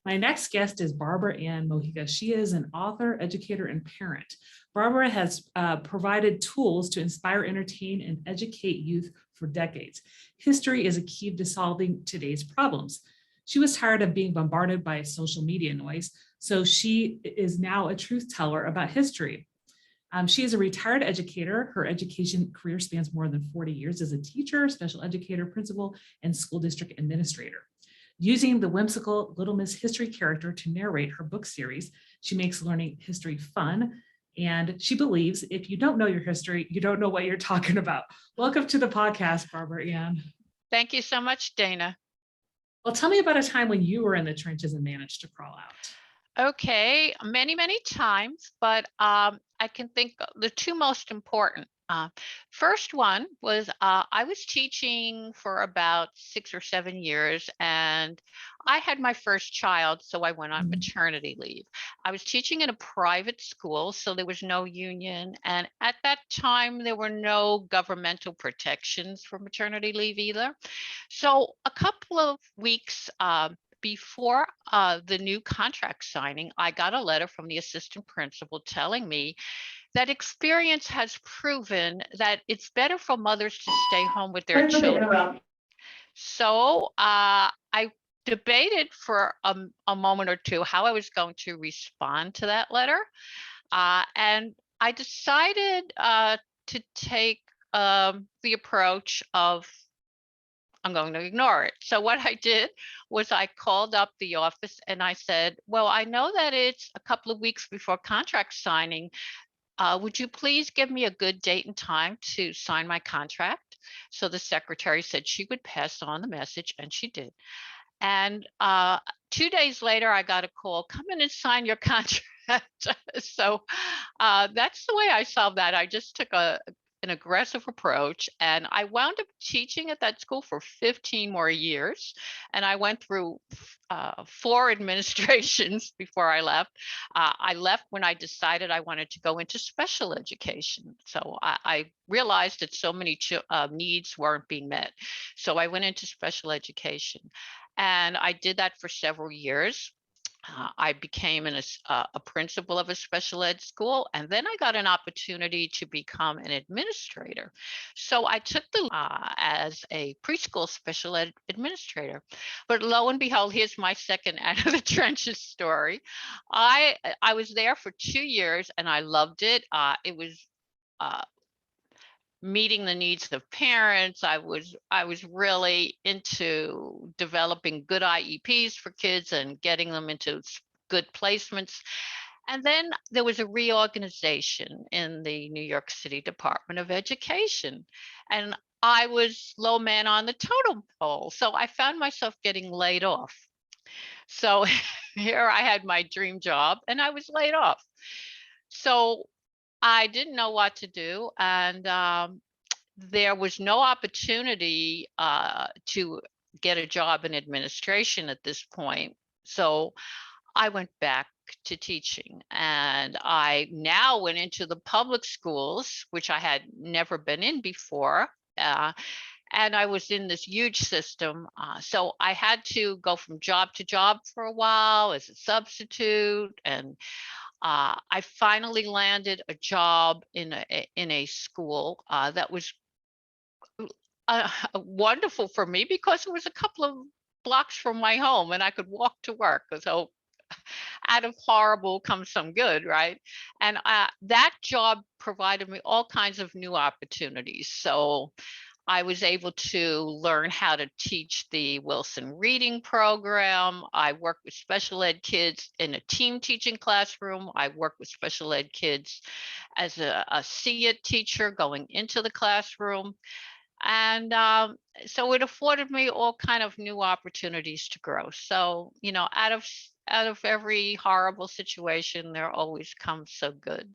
My next guest is Barbara Ann Mojica. She is an author, educator, and parent. Barbara has provided tools to inspire, entertain, and educate youth for decades. History is a key to solving today's problems. She was tired of being bombarded by social media noise, so she is now a truth teller about history. She is a retired educator. Her education career spans more than 40 years as a teacher, special educator, principal, and school district administrator. Using the whimsical Little Miss History character to narrate her book series, she makes learning history fun. And she believes if you don't know your history, you don't know what you're talking about. Welcome to the podcast, Barbara Ann. Thank you so much, Dana. Well, tell me about a time when you were in the trenches and managed to crawl out. Okay, many times, but I can think the two most important. First one was I was teaching for about 6 or 7 years, and I had my first child, so I went on maternity leave. I was teaching in a private school, so there was no union, and at that time there were no governmental protections for maternity leave either. So a couple of weeks before the new contract signing, I got a letter from the assistant principal telling me that experience has proven that it's better for mothers to stay home with their children. So I debated for a moment or two how I was going to respond to that letter. And I decided to take the approach of I'm going to ignore it. So what I did was I called up the office and I said, well, I know that it's a couple of weeks before contract signing. Would you please give me a good date and time to sign my contract? So the secretary said she would pass on the message, and she did. And 2 days later, I got a call, come in and sign your contract. So that's the way I solved that. I just took an aggressive approach, and I wound up teaching at that school for 15 more years. And I went through 4 administrations before I left. I left when I decided I wanted to go into special education. So I realized that so many needs weren't being met. So I went into special education, and I did that for several years. I became a principal of a special ed school, and then I got an opportunity to become an administrator. So I took the as a preschool special ed administrator. But lo and behold, here's my second out of the trenches story. I was there for 2 years, and I loved it. It was meeting the needs of parents. I was really into developing good IEPs for kids and getting them into good placements. And then there was a reorganization in the New York City Department of Education, and I was low man on the totem pole. So I found myself getting laid off. So here I had my dream job and I was laid off. So I didn't know what to do, and there was no opportunity to get a job in administration at this point. So I went back to teaching, and I now went into the public schools, which I had never been in before. And I was in this huge system. So I had to go from job to job for a while as a substitute, and I finally landed a job in a school that was wonderful for me because it was a couple of blocks from my home and I could walk to work. So out of horrible comes some good, right? And that job provided me all kinds of new opportunities. So I was able to learn how to teach the Wilson Reading Program. I worked with special ed kids in a team teaching classroom. I worked with special ed kids as a SEA teacher going into the classroom. And so it afforded me all kind of new opportunities to grow. So, out of every horrible situation, there always comes some good.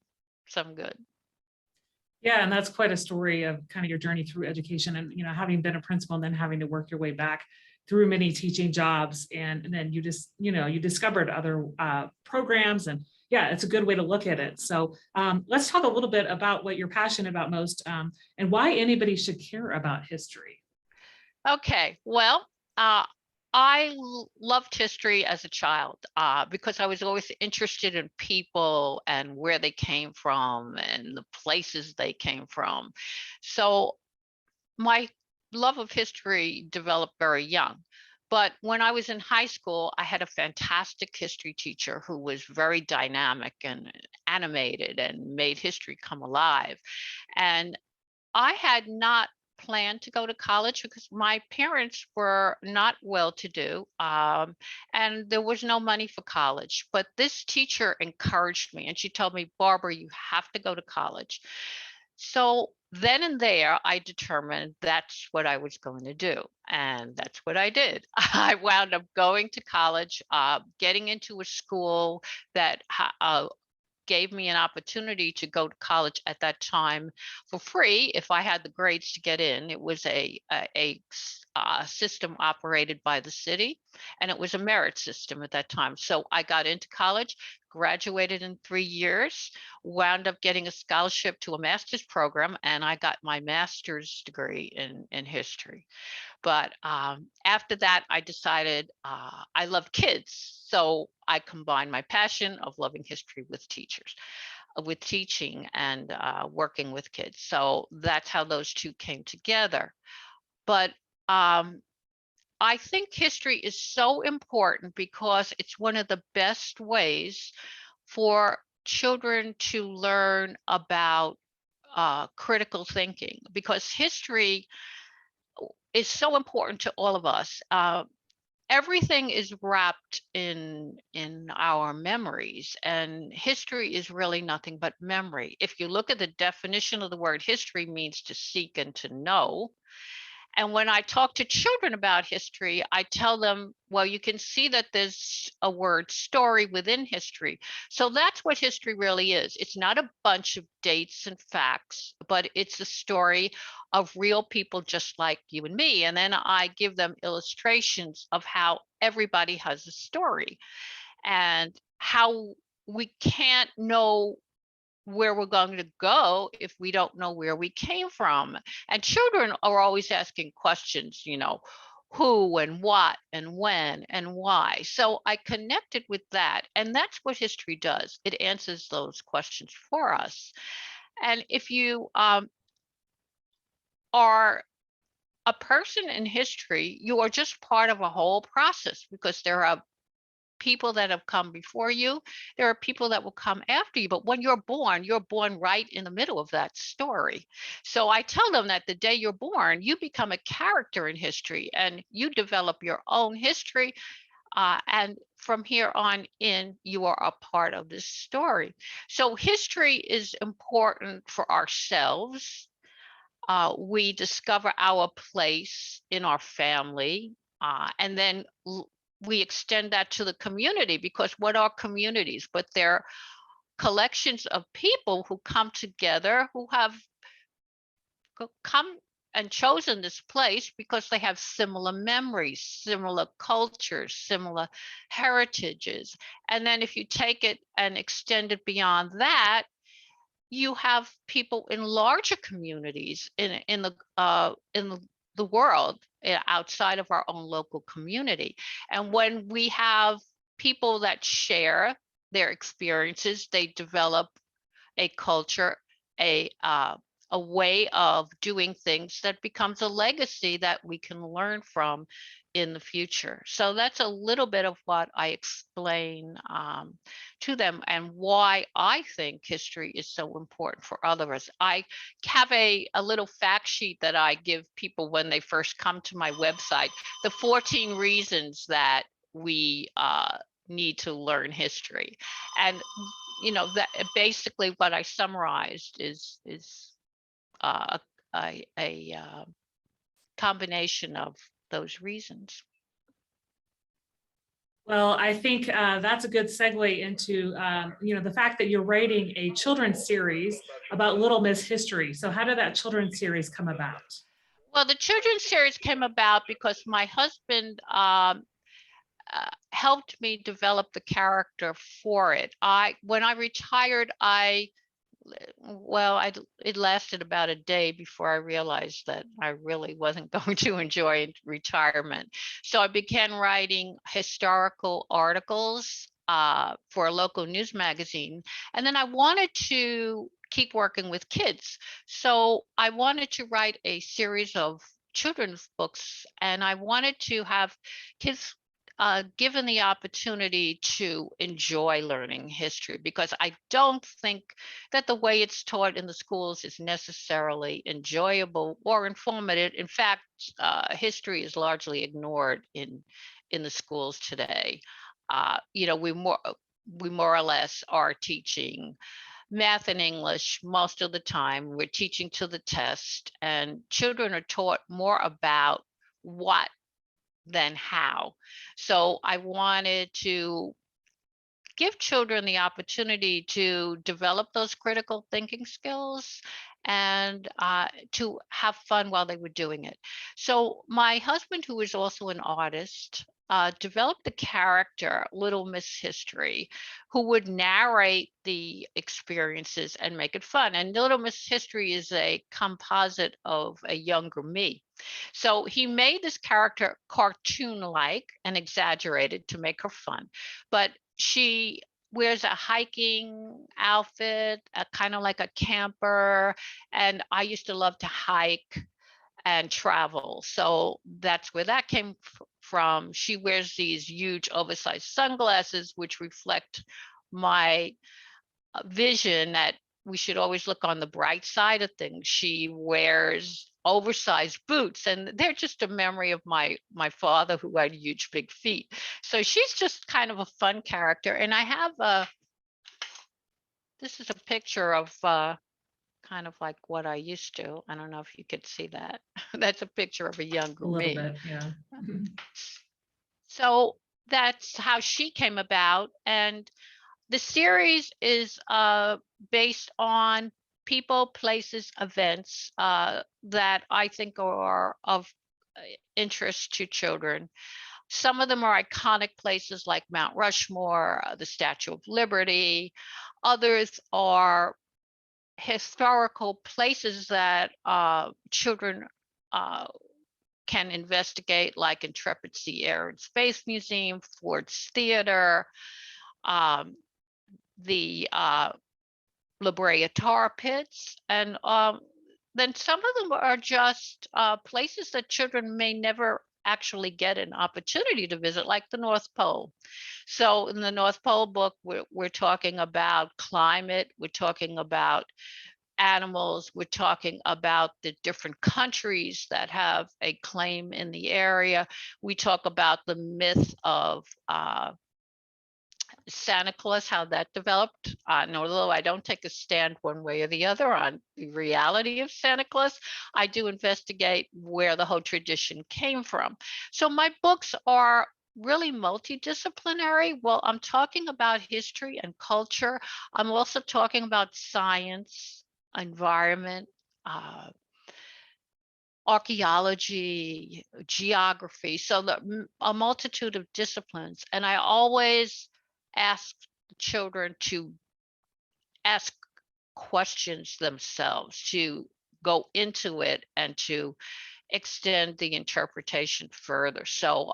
Yeah, and that's quite a story of kind of your journey through education and, having been a principal and then having to work your way back through many teaching jobs. And then you just, you discovered other programs, and yeah, it's a good way to look at it. So let's talk a little bit about what you're passionate about most and why anybody should care about history. Okay, well, loved history as a child because I was always interested in people and where they came from and the places they came from. So my love of history developed very young. But when I was in high school, I had a fantastic history teacher who was very dynamic and animated and made history come alive. And I had not planned to go to college because my parents were not well to do, and there was no money for college. But this teacher encouraged me and she told me, Barbara, you have to go to college. So then and there, I determined that's what I was going to do. And that's what I did. I wound up going to college, getting into a school that gave me an opportunity to go to college at that time for free if I had the grades to get in. It was a system operated by the city, and it was a merit system at that time. So I got into college, graduated in 3 years, wound up getting a scholarship to a master's program, and I got my master's degree in history. But after that, I decided I love kids. So I combined my passion of loving history with with teaching and working with kids. So that's how those two came together. But I think history is so important because it's one of the best ways for children to learn about critical thinking, because history is so important to all of us. Everything is wrapped in our memories, and history is really nothing but memory. If you look at the definition of the word history, means to seek and to know. And when I talk to children about history, I tell them, well, you can see that there's a word story within history. So that's what history really is. It's not a bunch of dates and facts, but it's a story of real people just like you and me. And then I give them illustrations of how everybody has a story and how we can't know where we're going to go if we don't know where we came from. And children are always asking questions, who and what and when and why. So I connected with that. And that's what history does. It answers those questions for us. And if you are a person in history, you are just part of a whole process, because there are people that have come before you. There are people that will come after you. But when you're born right in the middle of that story. So I tell them that the day you're born, you become a character in history and you develop your own history. And from here on in, you are a part of this story. So history is important for ourselves. We discover our place in our family, and then we extend that to the community, because what are communities? But they're collections of people who come together, who have come and chosen this place because they have similar memories, similar cultures, similar heritages. And then if you take it and extend it beyond that, you have people in larger communities in the world, outside of our own local community. And when we have people that share their experiences, they develop a culture, a a way of doing things that becomes a legacy that we can learn from in the future. So that's a little bit of what I explain to them, and why I think history is so important for all of us. I have a little fact sheet that I give people when they first come to my website, the 14 reasons that we need to learn history. And that basically what I summarized is uh, a combination of those reasons. Well, I think that's a good segue into, the fact that you're writing a children's series about Little Miss History. So how did that children's series come about? Well, the children's series came about because my husband helped me develop the character for it. When I retired, I Well, it lasted about a day before I realized that I really wasn't going to enjoy retirement. So I began writing historical articles for a local news magazine. And then I wanted to keep working with kids. So I wanted to write a series of children's books, and I wanted to have kids given the opportunity to enjoy learning history, because I don't think that the way it's taught in the schools is necessarily enjoyable or informative. In fact, history is largely ignored in the schools today. We more or less are teaching math and English most of the time. We're teaching to the test, and children are taught more about what than how. So I wanted to give children the opportunity to develop those critical thinking skills and to have fun while they were doing it. So my husband, who is also an artist, developed the character Little Miss History, who would narrate the experiences and make it fun. And Little Miss History is a composite of a younger me. So he made this character cartoon-like and exaggerated to make her fun. But she wears a hiking outfit, kind of like a camper. And I used to love to hike and travel. So that's where that came from. She wears these huge oversized sunglasses, which reflect my vision that we should always look on the bright side of things. She wears oversized boots, and they're just a memory of my father, who had huge big feet. So she's just kind of a fun character. And I have this is a picture of kind of like what I used to. I don't know if you could see that. That's a picture of a A younger little me. bit, yeah. So that's how she came about. And the series is based on people, places, events that I think are of interest to children. Some of them are iconic places like Mount Rushmore, the Statue of Liberty. Others are historical places that children uh, can investigate, like Intrepid Sea, Air, and Space Museum, Ford's Theater, um, the La Brea tar pits, and then some of them are just places that children may never actually get an opportunity to visit, like the North Pole. So in the North Pole book, we're talking about climate, we're talking about animals, we're talking about the different countries that have a claim in the area. We talk about the myth of Santa Claus, how that developed. And although I don't take a stand one way or the other on the reality of Santa Claus, I do investigate where the whole tradition came from. So my books are really multidisciplinary. Well, I'm talking about history and culture. I'm also talking about science, environment, uh, archaeology, geography, so a multitude of disciplines. And I always ask the children to ask questions themselves, to go into it and to extend the interpretation further. So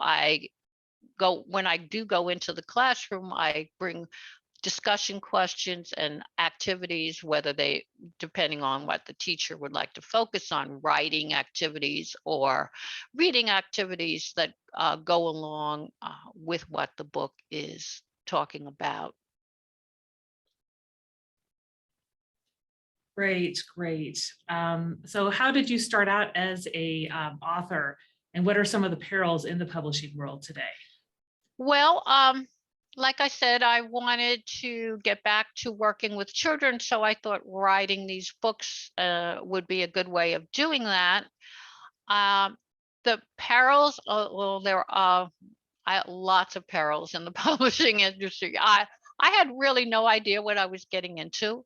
when I do go into the classroom, I bring discussion questions and activities, whether they, depending on what the teacher would like to focus on, writing activities or reading activities that go along with what the book is talking about. Great, great. So how did you start out as a author, and what are some of the perils in the publishing world today? Well, like I said, I wanted to get back to working with children, so I thought writing these books would be a good way of doing that. Um, the perils, well, there are lots of perils in the publishing industry. I had really no idea what I was getting into.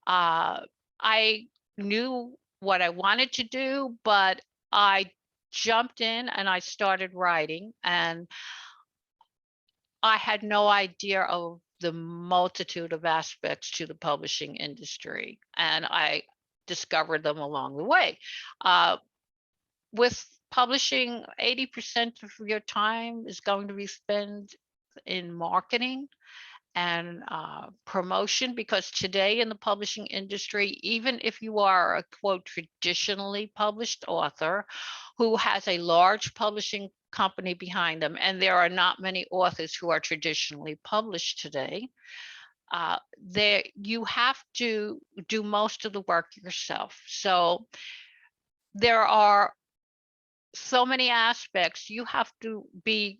I knew what I wanted to do, but I jumped in and I started writing, and I had no idea of the multitude of aspects to the publishing industry, and I discovered them along the way. With publishing, 80% of your time is going to be spent in marketing and promotion, because today in the publishing industry, even if you are a quote traditionally published author who has a large publishing company behind them, and there are not many authors who are traditionally published today, there you have to do most of the work yourself. So there are so many aspects. You have to be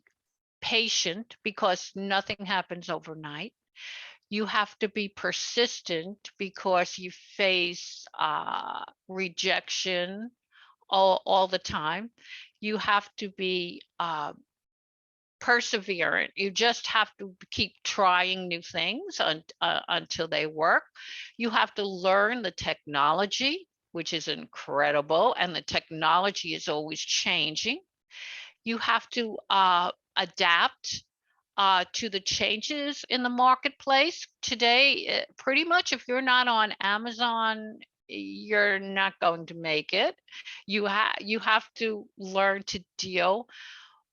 patient because nothing happens overnight. You have to be persistent because you face rejection all the time. You have to be perseverant. You just have to keep trying new things until they work. You have to learn the technology, which is incredible, and the technology is always changing. You have to adapt to the changes in the marketplace. Today, pretty much if you're not on Amazon, you're not going to make it. You have to learn to deal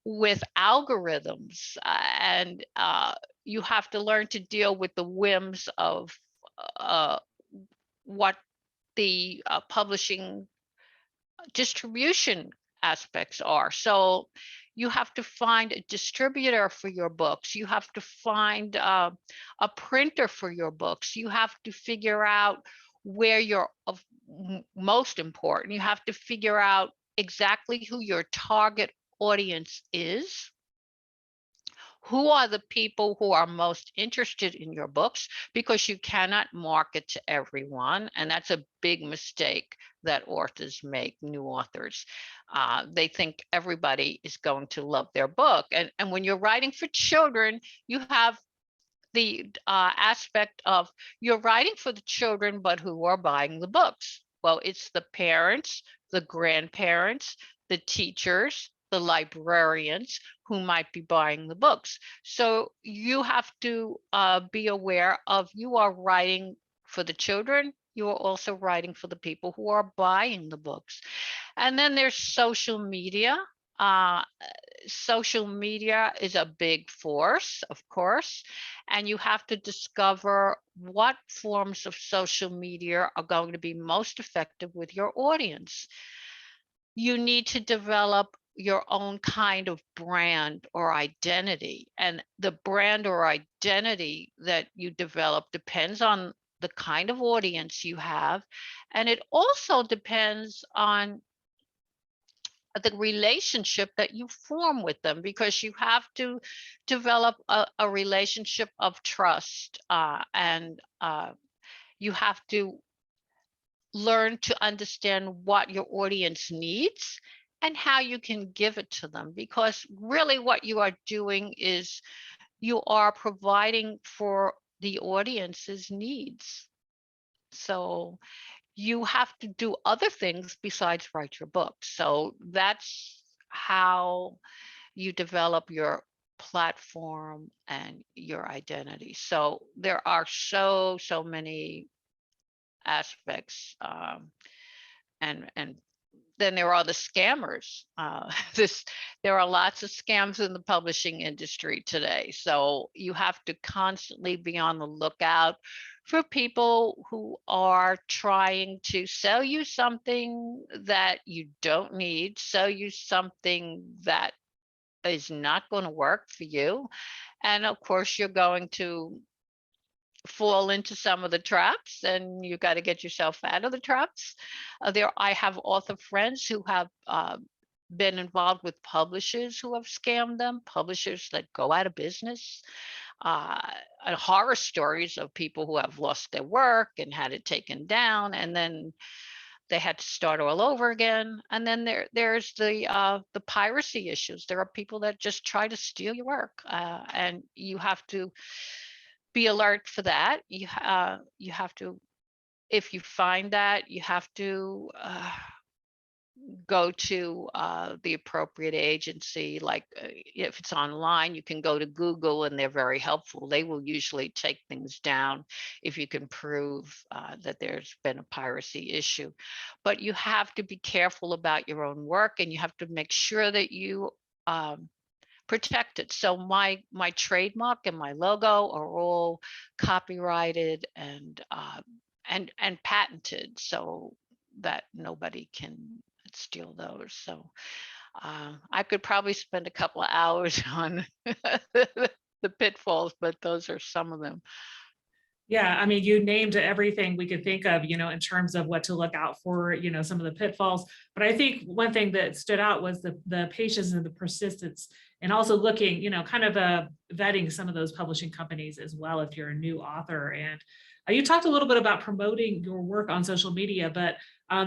with algorithms, and you have to learn to deal with the whims of uh, what the publishing distribution aspects are. So you have to find a distributor for your books. You have to find a printer for your books. You have to figure out where you're most important. You have to figure out exactly who your target audience is. Who are the people who are most interested in your books? Because you cannot market to everyone, and that's a big mistake that authors make, new authors. They think everybody is going to love their book, and when you're writing for children, you have the aspect of you're writing for the children, but who are buying the books? Well, it's the parents, the grandparents, the teachers, the librarians who might be buying the books. So you have to be aware of, you are writing for the children, you are also writing for the people who are buying the books. And then there's social media. Uh, Social media is a big force, of course, and you have to discover what forms of social media are going to be most effective with your audience. You need to develop your own kind of brand or identity, and the brand or identity that you develop depends on the kind of audience you have, and it also depends on the relationship that you form with them, because you have to develop a relationship of trust, and you have to learn to understand what your audience needs and how you can give it to them, because really what you are doing is you are providing for the audience's needs. So you have to do other things besides write your book. So that's how you develop your platform and your identity. So there are so many aspects, and then there are the scammers. This There are lots of scams in the publishing industry today. So you have to constantly be on the lookout for people who are trying to sell you something that you don't need, sell you something that is not going to work for you. And of course, you're going to fall into some of the traps, and you got to get yourself out of the traps. I have author friends who have been involved with publishers who have scammed them, publishers that go out of business, uh, and horror stories of people who have lost their work and had it taken down, and then they had to start all over again. And then there's the piracy issues. There are people that just try to steal your work, and you have to be alert for that. You have to, if you find that, you have to go to the appropriate agency. Like if it's online, you can go to Google and they're very helpful. They will usually take things down if you can prove that there's been a piracy issue. But you have to be careful about your own work, and you have to make sure that you protect it. So my trademark and my logo are all copyrighted and patented, so that nobody can steal those. So I could probably spend a couple of hours on the pitfalls, but those are some of them. Yeah, I mean, you named everything we could think of, in terms of what to look out for, some of the pitfalls. But I think one thing that stood out was the patience and the persistence, and also looking, kind of vetting some of those publishing companies as well if you're a new author. And you talked a little bit about promoting your work on social media, but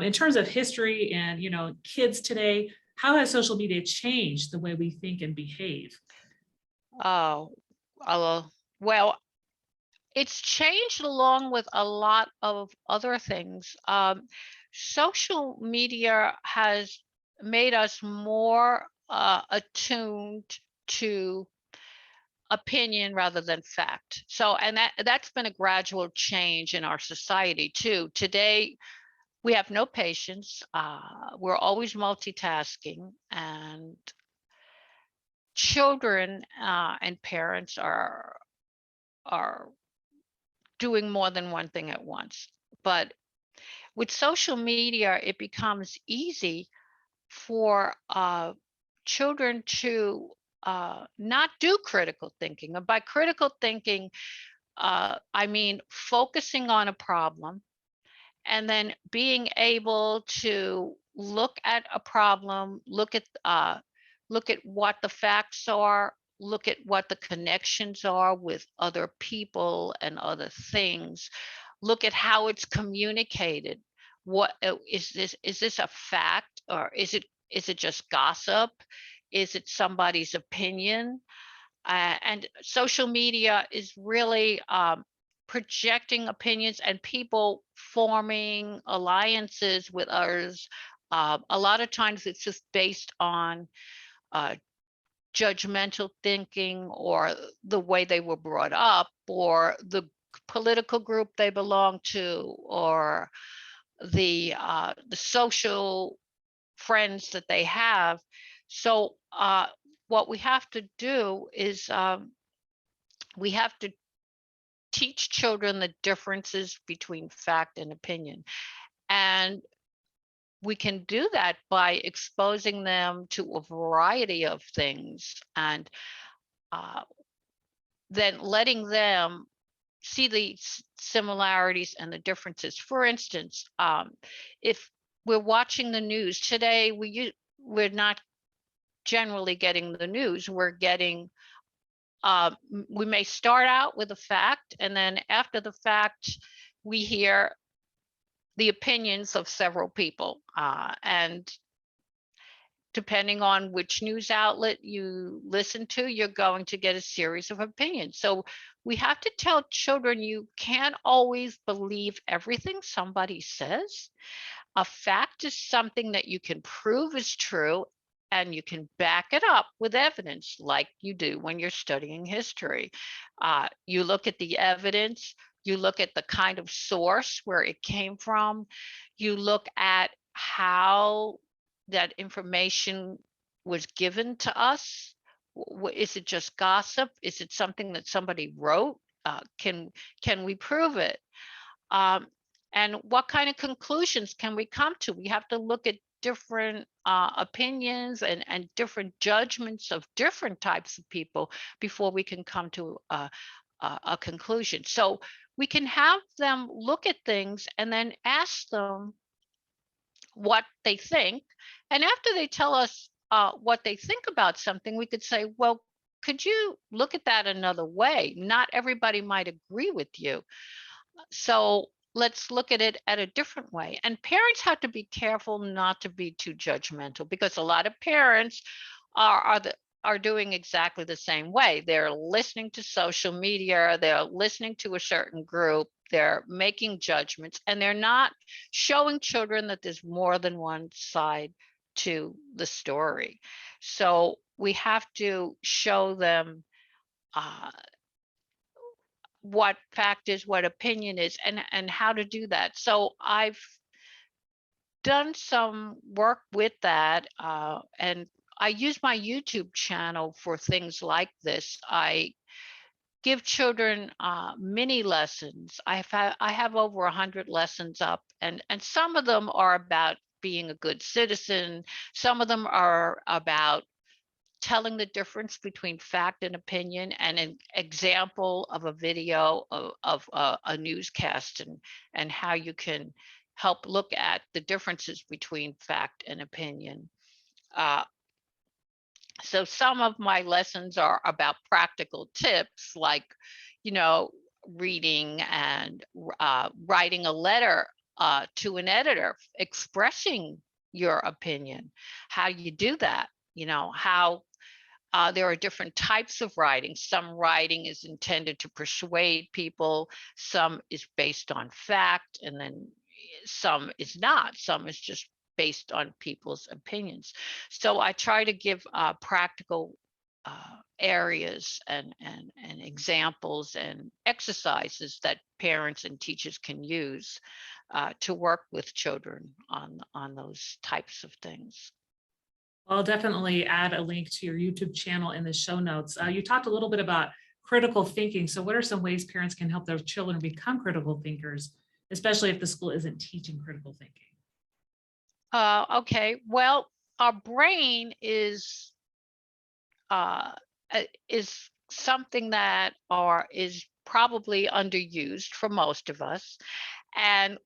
in terms of history and, kids today, how has social media changed the way we think and behave? Oh, well, it's changed along with a lot of other things. Social media has made us more attuned to opinion rather than fact. So, and that's been a gradual change in our society too. Today, we have no patience. We're always multitasking, and children and parents are doing more than one thing at once. But with social media, it becomes easy for children to not do critical thinking. And by critical thinking, I mean focusing on a problem and then being able to look at a problem, look at what the facts are, look at what the connections are with other people and other things, look at how it's communicated. What is this a fact, or is it just gossip? Is it somebody's opinion? And social media is really projecting opinions and people forming alliances with others. A lot of times it's just based on uh, judgmental thinking, or the way they were brought up, or the political group they belong to, or the social friends that they have. So what we have to do is we have to teach children the differences between fact and opinion. And we can do that by exposing them to a variety of things, and uh, then letting them see the similarities and the differences. For instance, if we're watching the news today, we're not generally getting the news. We're getting we may start out with a fact, and then after the fact, we hear the opinions of several people. And depending on which news outlet you listen to, you're going to get a series of opinions. So we have to tell children you can't always believe everything somebody says. A fact is something that you can prove is true, and you can back it up with evidence, like you do when you're studying history. You look at the evidence, you look at the kind of source where it came from, you look at how that information was given to us. Is it just gossip? Is it something that somebody wrote? Can we prove it? Um, and what kind of conclusions can we come to? We have to look at different opinions and different judgments of different types of people before we can come to a conclusion. So we can have them look at things and then ask them what they think. And after they tell us what they think about something, we could say, well, could you look at that another way? Not everybody might agree with you. So let's look at it at a different way. And parents have to be careful not to be too judgmental, because a lot of parents are doing exactly the same way. They're listening to social media, they're listening to a certain group, they're making judgments, and they're not showing children that there's more than one side to the story. So we have to show them uh, what fact is, what opinion is, and how to do that. So I've done some work with that, and I use my YouTube channel for things like this. I give children mini lessons. I have over 100 lessons up, and some of them are about being a good citizen. Some of them are about telling the difference between fact and opinion, and an example of a video of a newscast, and how you can help look at the differences between fact and opinion. Uh, so some of my lessons are about practical tips, like, you know, reading and writing a letter to an editor expressing your opinion. How you do that, how there are different types of writing. Some writing is intended to persuade people, some is based on fact, and then some is not. Some is just based on people's opinions. So I try to give practical areas and examples and exercises that parents and teachers can use to work with children on those types of things. I'll definitely add a link to your YouTube channel in the show notes. You talked a little bit about critical thinking. So what are some ways parents can help their children become critical thinkers, especially if the school isn't teaching critical thinking? Okay, well, our brain uh, is something that is probably underused for most of us. And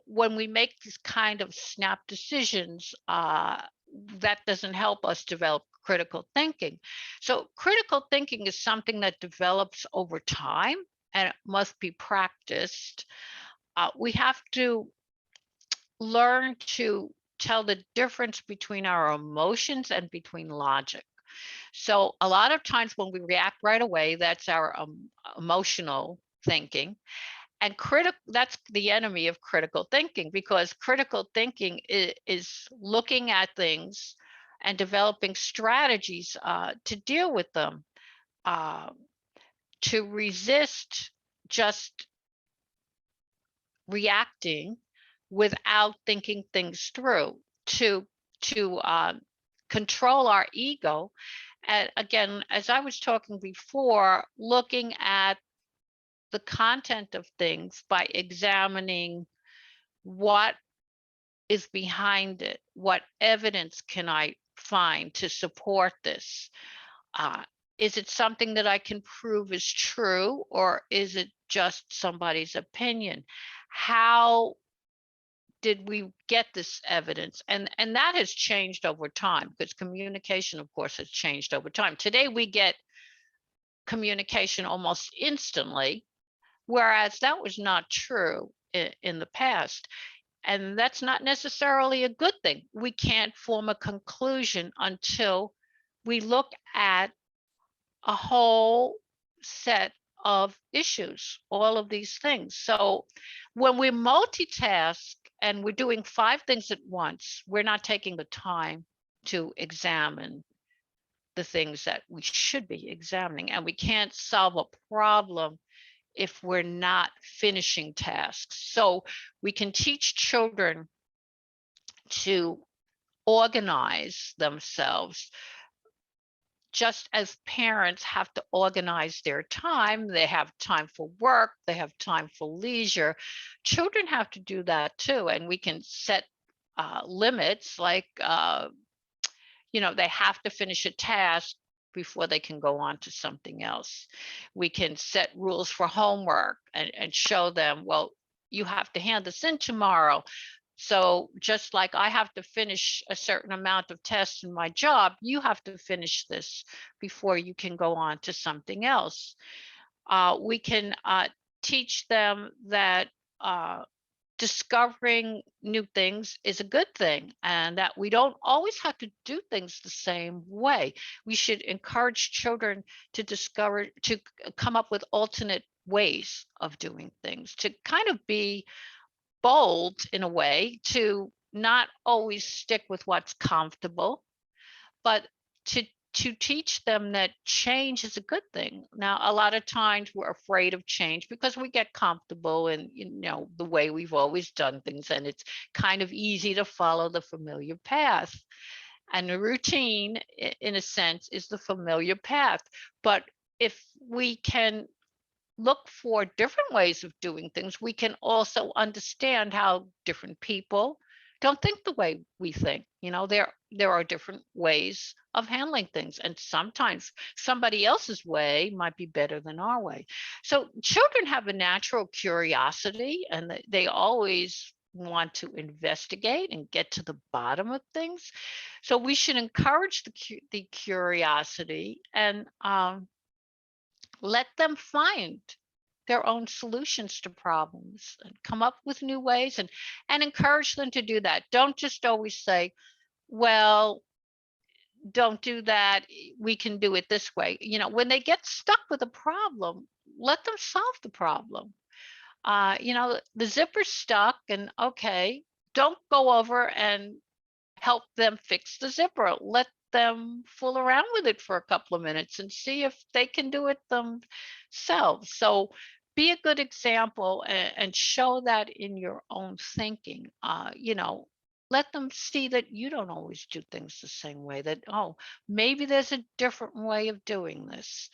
when we make these kind of snap decisions, that doesn't help us develop critical thinking. So critical thinking is something that develops over time, and it must be practiced. We have to learn to tell the difference between our emotions and between logic. So a lot of times when we react right away, that's our emotional thinking. And that's the enemy of critical thinking, because critical thinking is looking at things and developing strategies to deal with them, uh, to resist just reacting without thinking things through, to control our ego. And again, as I was talking before, looking at the content of things by examining what is behind it, what evidence can I find to support this. uh, is it something that I can prove is true, or is it just somebody's opinion? How did we get this evidence? And that has changed over time, because communication, of course, has changed over time. Today we get communication almost instantly, whereas that was not true in the past. And that's not necessarily a good thing. We can't form a conclusion until we look at a whole set of issues, all of these things. So when we multitask and we're doing 5 things at once, we're not taking the time to examine the things that we should be examining. And we can't solve a problem if we're not finishing tasks. So we can teach children to organize themselves, just as parents have to organize their time. They have time for work, they have time for leisure. Children have to do that too. And we can set limits, like, they have to finish a task before they can go on to something else. We can set rules for homework and show them, well, you have to hand this in tomorrow. So just like I have to finish a certain amount of tests in my job, you have to finish this before you can go on to something else. We can teach them that discovering new things is a good thing, and that we don't always have to do things the same way. We should encourage children to come up with alternate ways of doing things, to kind of be bold in a way, to not always stick with what's comfortable, but to teach them that change is a good thing. Now, a lot of times we're afraid of change because we get comfortable in, the way we've always done things, and it's kind of easy to follow the familiar path. And the routine, in a sense, is the familiar path. But if we can look for different ways of doing things, we can also understand how different people don't think the way we think. There are different ways of handling things, and sometimes somebody else's way might be better than our way. So children have a natural curiosity, and they always want to investigate and get to the bottom of things. So we should encourage the curiosity, and let them find their own solutions to problems and come up with new ways, and encourage them to do that. Don't just always say, well, don't do that, we can do it this way. When they get stuck with a problem, let them solve the problem. The zipper's stuck, and okay, don't go over and help them fix the zipper. Let them fool around with it for a couple of minutes and see if they can do it themselves. So be a good example, and show that in your own thinking. Let them see that you don't always do things the same way, that, oh, maybe there's a different way of doing this.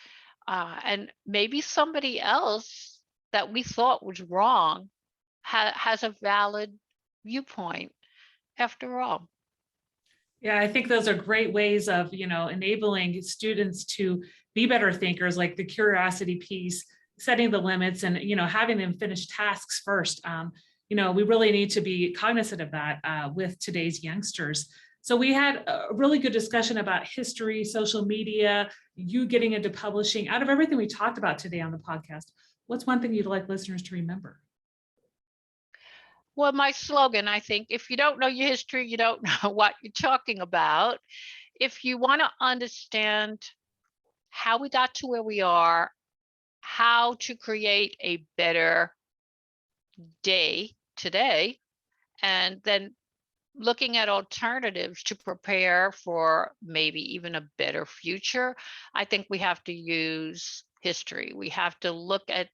And maybe somebody else that we thought was wrong has a valid viewpoint after all. Yeah, I think those are great ways of, enabling students to be better thinkers, like the curiosity piece, setting the limits, and, having them finish tasks first. We really need to be cognizant of that with today's youngsters. So we had a really good discussion about history, social media, you getting into publishing. Out of everything we talked about today on the podcast, what's one thing you'd like listeners to remember? Well, my slogan, I think, if you don't know your history, you don't know what you're talking about. If you want to understand how we got to where we are, how to create a better day today, and then looking at alternatives to prepare for maybe even a better future, I think we have to use history. We have to look at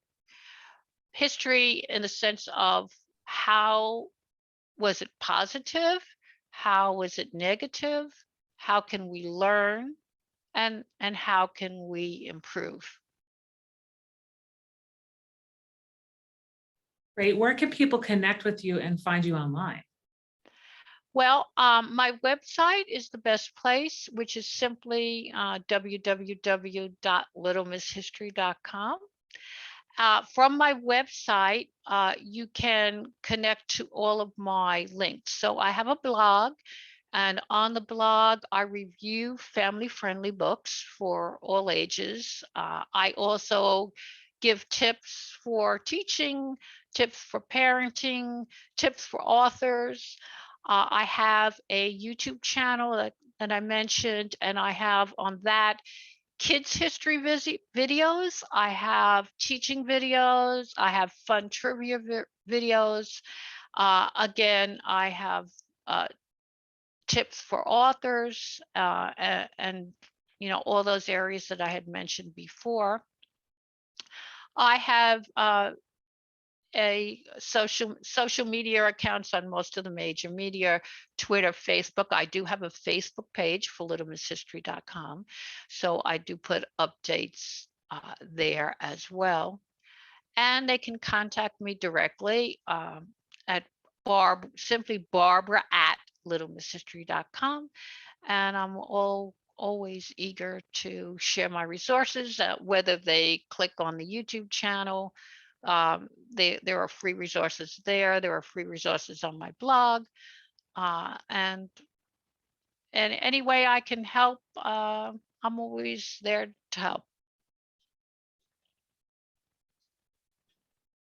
history in the sense of, how was it positive? How was it negative? How can we learn? And how can we improve? Great. Where can people connect with you and find you online? Well, my website is the best place, which is simply www.littlemisshistory.com. From my website, you can connect to all of my links. So I have a blog, and on the blog, I review family-friendly books for all ages. I also give tips for teaching, tips for parenting, tips for authors. I have a YouTube channel that I mentioned, and I have on that kids history videos, I have teaching videos, I have fun trivia videos. Again, I have tips for authors, and all those areas that I had mentioned before. I have a social media accounts on most of the major media, Twitter, Facebook. I do have a Facebook page for littlemisshistory.com, so I do put updates there as well. And they can contact me directly at simply Barbara at littlemisshistory.com, and I'm always eager to share my resources, whether they click on the YouTube channel. There are free resources there. There are free resources on my blog, and any way I can help, I'm always there to help.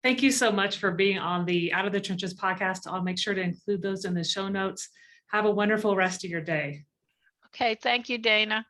Thank you so much for being on the Out of the Trenches podcast. I'll make sure to include those in the show notes. Have a wonderful rest of your day. Okay, thank you, Dana.